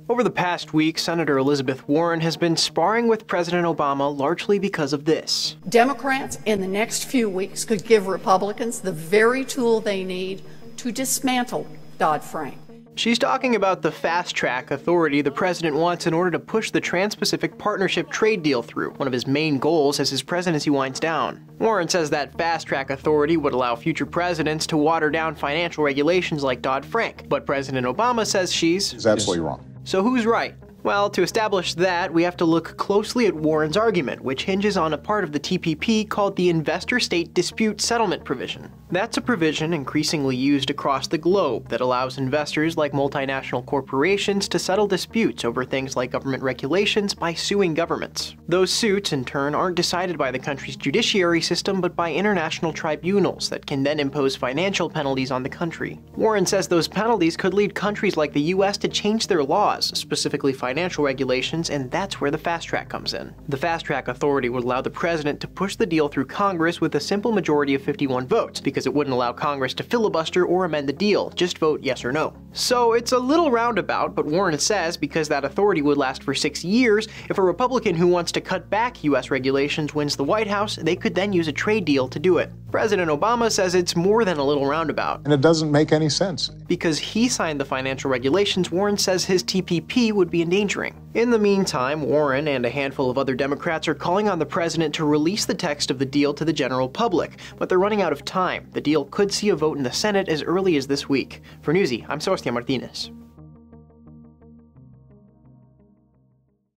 Over the past week, Senator Elizabeth Warren has been sparring with President Obama largely because of this. Democrats in the next few weeks could give Republicans the very tool they need to dismantle Dodd-Frank. She's talking about the fast-track authority the president wants in order to push the Trans-Pacific Partnership trade deal through, one of his main goals as his presidency winds down. Warren says that fast-track authority would allow future presidents to water down financial regulations like Dodd-Frank, but President Obama says she's absolutely wrong. So who's right? Well, to establish that, we have to look closely at Warren's argument, which hinges on a part of the TPP called the Investor-State Dispute Settlement Provision. That's a provision increasingly used across the globe that allows investors like multinational corporations to settle disputes over things like government regulations by suing governments. Those suits, in turn, aren't decided by the country's judiciary system but by international tribunals that can then impose financial penalties on the country. Warren says those penalties could lead countries like the US to change their laws, specifically financial regulations, and that's where the fast track comes in. The fast track authority would allow the president to push the deal through Congress with a simple majority of 51 votes, because it wouldn't allow Congress to filibuster or amend the deal, just vote yes or no. So it's a little roundabout, but Warren says because that authority would last for 6 years, if a Republican who wants to cut back US regulations wins the White House, they could then use a trade deal to do it. President Obama says it's more than a little roundabout. And it doesn't make any sense. Because he signed the financial regulations Warren says his TPP would be endangering. In the meantime, Warren and a handful of other Democrats are calling on the president to release the text of the deal to the general public, but they're running out of time. The deal could see a vote in the Senate as early as this week. For Newsy, I'm Sebastián Martínez.